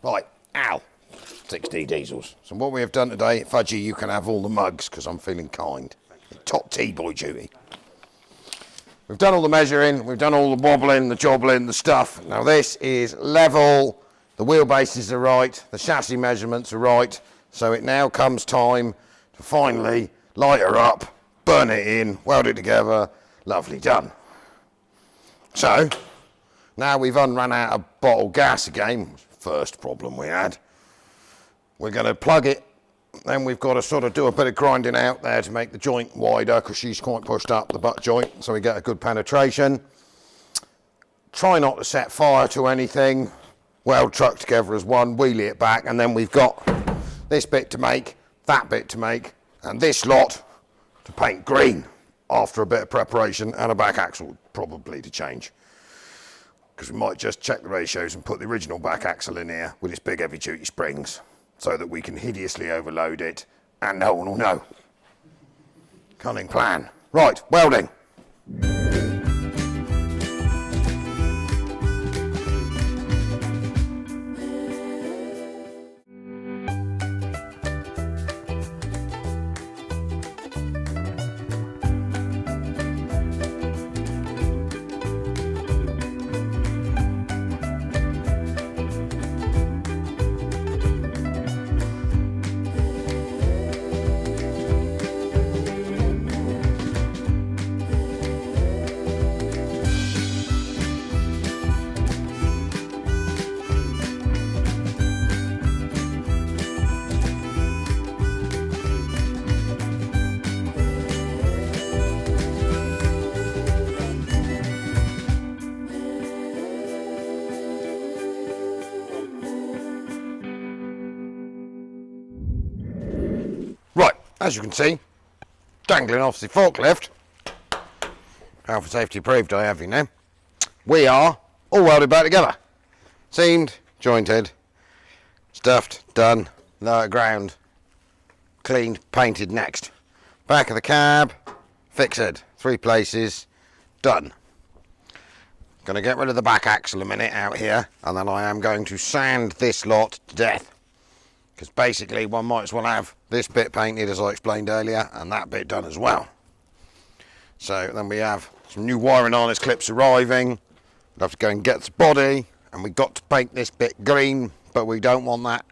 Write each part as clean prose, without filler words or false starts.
Right, ow, 6D diesels. So what we have done today, Fudgy, you can have all the mugs because I'm feeling kind. Top T-boy duty. We've done all the measuring, we've done all the wobbling, the jobbling, the stuff. Now this is level, the wheelbases are right, the chassis measurements are right, so it now comes time to finally light her up, burn it in, weld it together, lovely, done. So, now we've run out of bottled gas again, first problem we had. We're going to plug it, then we've got to sort of do a bit of grinding out there to make the joint wider because she's quite pushed up, the butt joint, so we get a good penetration. Try not to set fire to anything, weld truck together as one, wheelie it back, and then we've got this bit to make, that bit to make, and this lot to paint green after a bit of preparation and a back axle probably to change. Because we might just check the ratios and put the original back axle in here with its big heavy duty springs so that we can hideously overload it and no one will know. Cunning plan. Right, welding. Right, as you can see, dangling off the forklift, health and safety approved I have you now, we are all welded back together. Seamed, jointed, stuffed, done, lower ground, cleaned, painted next. Back of the cab, fixed, 3 places, done. Going to get rid of the back axle a minute out here, and then I am going to sand this lot to death. Because basically one might as well have this bit painted as I explained earlier and that bit done as well. So then we have some new wiring harness clips arriving. We'll have to go and get the body, and we've got to paint this bit green, but we don't want that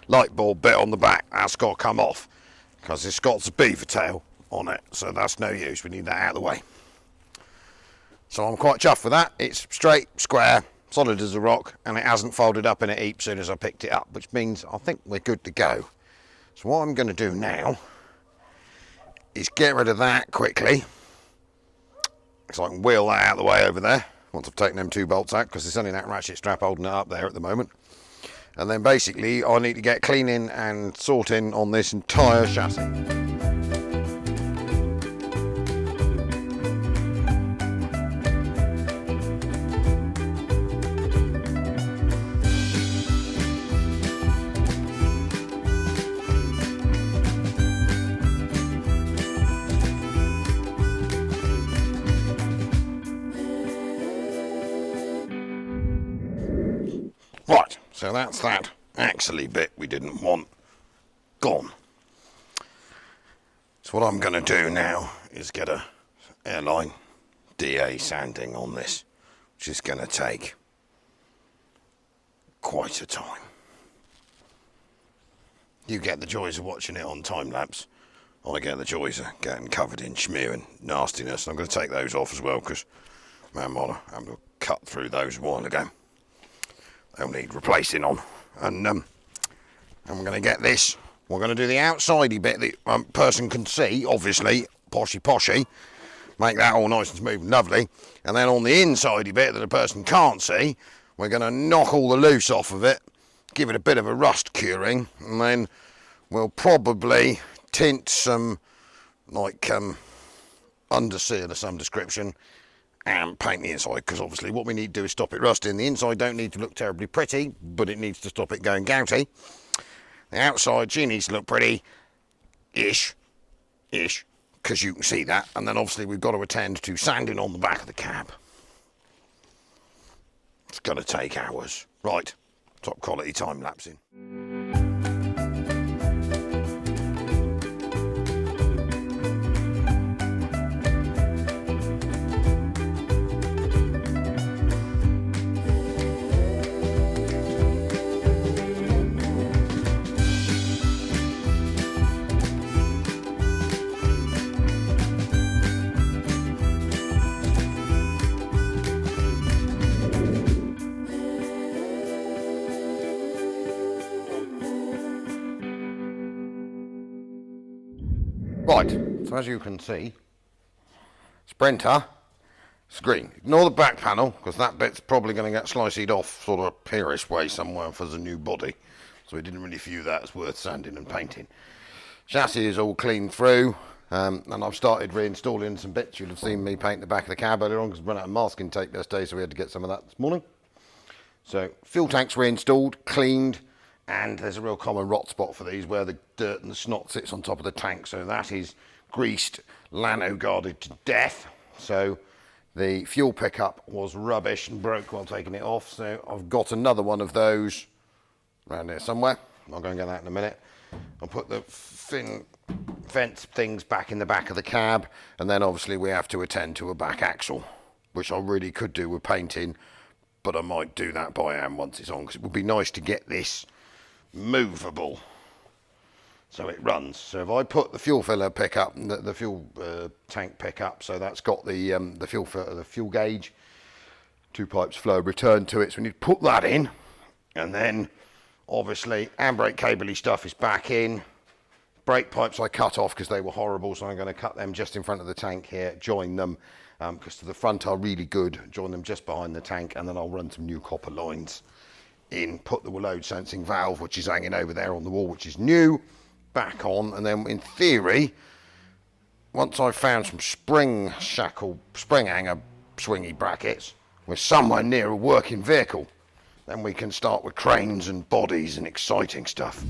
light bulb bit on the back. That's got to come off because it's got the beaver tail on it, so that's no use. We need that out of the way. So I'm quite chuffed with that. It's straight, square, solid as a rock, and it hasn't folded up in a heap as soon as I picked it up, which means I think we're good to go. So what I'm going to do now is get rid of that quickly, so I can wheel that out of the way over there once I've taken them 2 bolts out, because there's only that ratchet strap holding it up there at the moment. And then basically I need to get cleaning and sorting on this entire chassis. Right, so that's that axle-y bit we didn't want gone. So what I'm going to do now is get a airline DA sanding on this, which is going to take quite a time. You get the joys of watching it on time lapse. I get the joys of getting covered in schmear and nastiness. I'm going to take those off as well because, man, I'm having to cut through those a while ago. They'll need replacing on, and we're going to get this. We're going to do the outsidey bit that person can see, obviously, poshy, make that all nice and smooth and lovely, and then on the insidey bit that a person can't see, we're going to knock all the loose off of it, give it a bit of a rust curing, and then we'll probably tint some like underseal of some description and paint the inside, because obviously what we need to do is stop it rusting. The inside don't need to look terribly pretty, but it needs to stop it going gouty. The outside, she needs to look pretty-ish, because you can see that. And then obviously we've got to attend to sanding on the back of the cab. It's going to take hours. Right, top quality time lapsing. Right, so as you can see, Sprinter, screen. Ignore the back panel, because that bit's probably going to get sliced off sort of a peerish way somewhere for the new body. So we didn't really view that as worth sanding and painting. Chassis is all clean through, and I've started reinstalling some bits. You'll have seen me paint the back of the cab earlier on, because we ran out of masking tape yesterday, so we had to get some of that this morning. So fuel tank's reinstalled, cleaned, and there's a real common rot spot for these where the dirt and the snot sits on top of the tank. So that is greased, lano guarded to death. So the fuel pickup was rubbish and broke while taking it off. So I've got another one of those around here somewhere. I'll go and get that in a minute. I'll put the fence things back in the back of the cab. And then obviously we have to attend to a back axle, which I really could do with painting, but I might do that by hand once it's on, because it would be nice to get this movable so it runs. So if I put the fuel filler pickup, the fuel tank pickup, so that's got the fuel gauge, 2 pipes flow return to it, so we need to put that in, and then obviously handbrake cable stuff is back in. Brake pipes I cut off because they were horrible, so I'm going to cut them just in front of the tank here, join them, because to the front are really good, join them just behind the tank, and then I'll run some new copper lines in, put the load sensing valve, which is hanging over there on the wall, which is new, back on, and then in theory, once I've found some spring hanger swingy brackets, we're somewhere near a working vehicle, then we can start with cranes and bodies and exciting stuff.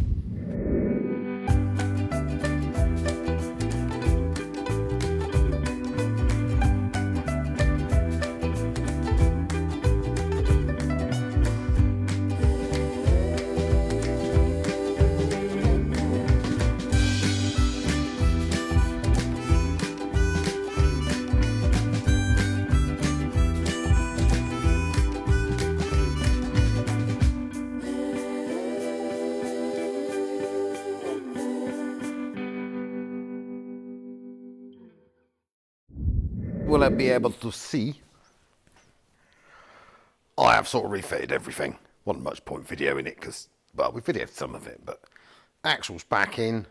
Will I be able to see? I have sort of refitted everything. Wasn't much point videoing it because, well, we videoed some of it, but axle's back in,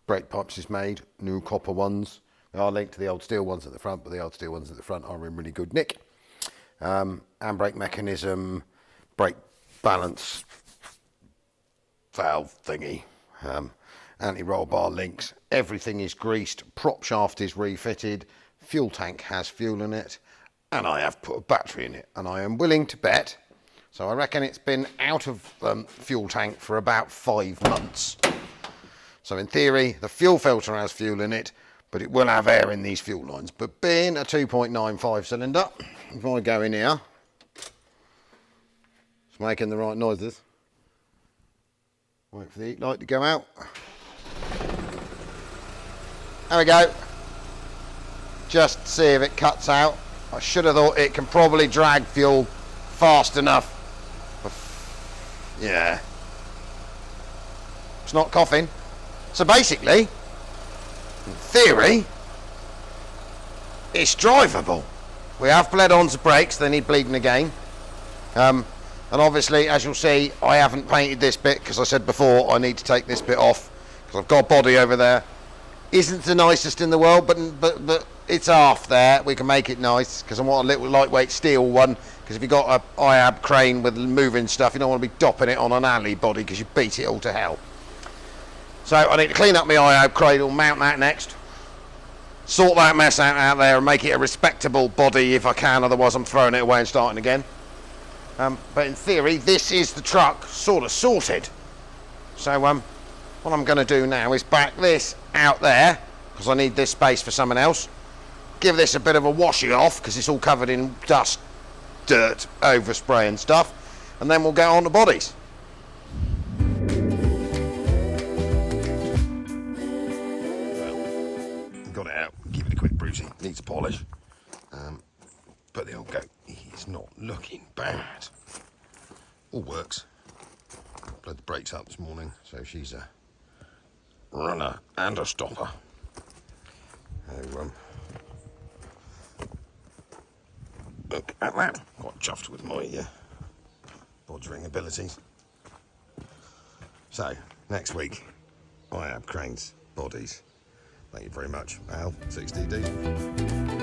brake pipes is made, new copper ones. They are linked to the old steel ones at the front, but the old steel ones at the front are in really good nick. Handbrake mechanism, brake balance valve thingy, anti-roll bar links, everything is greased, prop shaft is refitted, fuel tank has fuel in it, and I have put a battery in it, and I am willing to bet, so I reckon it's been out of fuel tank for about 5 months. So in theory, the fuel filter has fuel in it, but it will have air in these fuel lines. But being a 2.95 cylinder, if I go in here, it's making the right noises. Wait for the heat light to go out. There we go. Just see if it cuts out. I should have thought it can probably drag fuel fast enough. Yeah. It's not coughing. So basically, in theory, it's drivable. We have bled on the brakes, they need bleeding again. And obviously, as you'll see, I haven't painted this bit because I said before I need to take this bit off because I've got a body over there. Isn't the nicest in the world, but it's half there. We can make it nice because I want a little lightweight steel one, because if you've got a IAB crane with moving stuff, you don't want to be dopping it on an alley body because you beat it all to hell. So I need to clean up my IAB cradle, mount that next, sort that mess out there and make it a respectable body if I can, otherwise I'm throwing it away and starting again. But in theory, this is the truck sort of sorted. So what I'm going to do now is back this out there, because I need this space for someone else. Give this a bit of a washing off, because it's all covered in dust, dirt, overspray and stuff. and then we'll get on to bodies. Well, got it out, give it a quick bruising, needs a polish. But the old goat is not looking bad. All works. Blowed the brakes up this morning, so she's a runner and a stopper. So, look at that. Quite chuffed with my bodgering abilities. So, next week, I have cranes, bodies. Thank you very much, Al, 6DD.